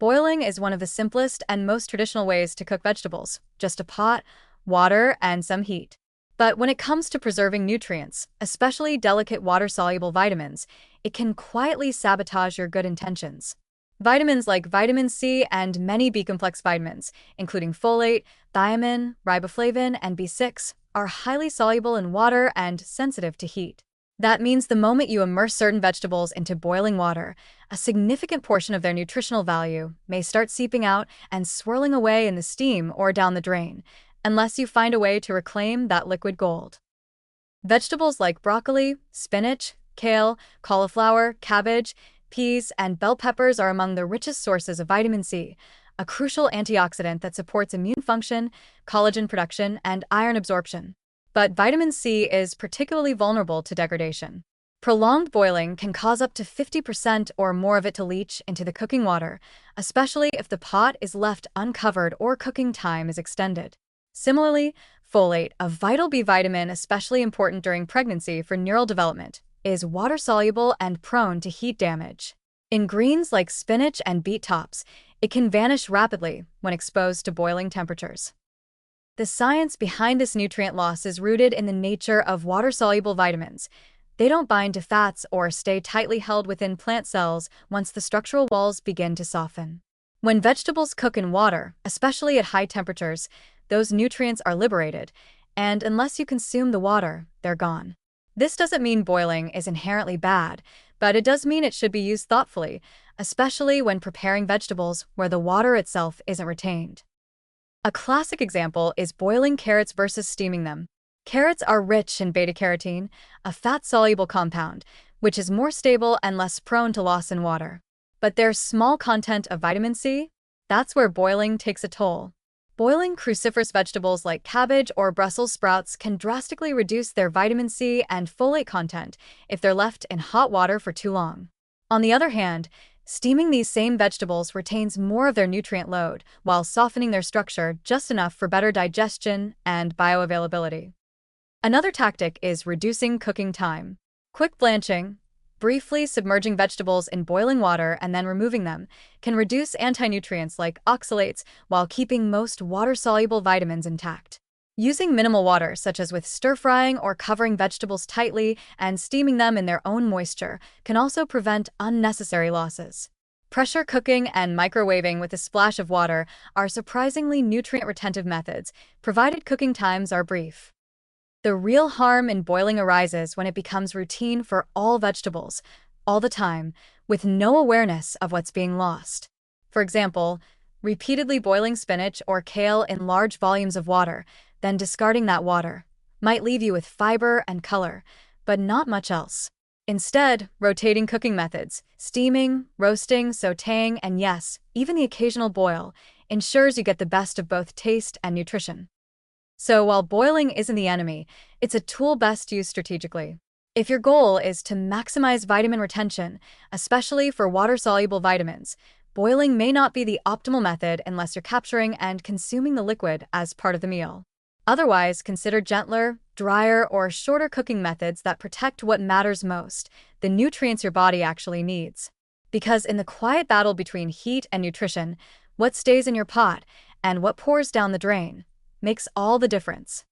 Boiling is one of the simplest and most traditional ways to cook vegetables, just a pot, water, and some heat. But when it comes to preserving nutrients, especially delicate water-soluble vitamins, it can quietly sabotage your good intentions. Vitamins like vitamin C and many B-complex vitamins, including folate, thiamine, riboflavin, and B6, are highly soluble in water and sensitive to heat. That means the moment you immerse certain vegetables into boiling water, a significant portion of their nutritional value may start seeping out and swirling away in the steam or down the drain, unless you find a way to reclaim that liquid gold. Vegetables like broccoli, spinach, kale, cauliflower, cabbage, peas, and bell peppers are among the richest sources of vitamin C, a crucial antioxidant that supports immune function, collagen production, and iron absorption. But vitamin C is particularly vulnerable to degradation. Prolonged boiling can cause up to 50% or more of it to leach into the cooking water, especially if the pot is left uncovered or cooking time is extended. Similarly, folate, a vital B vitamin especially important during pregnancy for neural development, is water-soluble and prone to heat damage. In greens like spinach and beet tops, it can vanish rapidly when exposed to boiling temperatures. The science behind this nutrient loss is rooted in the nature of water-soluble vitamins. They don't bind to fats or stay tightly held within plant cells once the structural walls begin to soften. When vegetables cook in water, especially at high temperatures, those nutrients are liberated, and unless you consume the water, they're gone. This doesn't mean boiling is inherently bad, but it does mean it should be used thoughtfully, especially when preparing vegetables where the water itself isn't retained. A classic example is boiling carrots versus steaming them. Carrots are rich in beta-carotene, a fat-soluble compound, which is more stable and less prone to loss in water. But their small content of vitamin C? That's where boiling takes a toll. Boiling cruciferous vegetables like cabbage or Brussels sprouts can drastically reduce their vitamin C and folate content if they're left in hot water for too long. On the other hand, steaming these same vegetables retains more of their nutrient load while softening their structure just enough for better digestion and bioavailability. Another tactic is reducing cooking time. Quick blanching, briefly submerging vegetables in boiling water and then removing them, can reduce anti-nutrients like oxalates while keeping most water-soluble vitamins intact. Using minimal water, such as with stir-frying or covering vegetables tightly and steaming them in their own moisture, can also prevent unnecessary losses. Pressure cooking and microwaving with a splash of water are surprisingly nutrient-retentive methods, provided cooking times are brief. The real harm in boiling arises when it becomes routine for all vegetables, all the time, with no awareness of what's being lost. For example, repeatedly boiling spinach or kale in large volumes of water, then discarding that water, might leave you with fiber and color, but not much else. Instead, rotating cooking methods, steaming, roasting, sautéing, and yes, even the occasional boil, ensures you get the best of both taste and nutrition. So while boiling isn't the enemy, it's a tool best used strategically. If your goal is to maximize vitamin retention, especially for water-soluble vitamins, boiling may not be the optimal method unless you're capturing and consuming the liquid as part of the meal. Otherwise, consider gentler, drier, or shorter cooking methods that protect what matters most, the nutrients your body actually needs. Because in the quiet battle between heat and nutrition, what stays in your pot and what pours down the drain makes all the difference.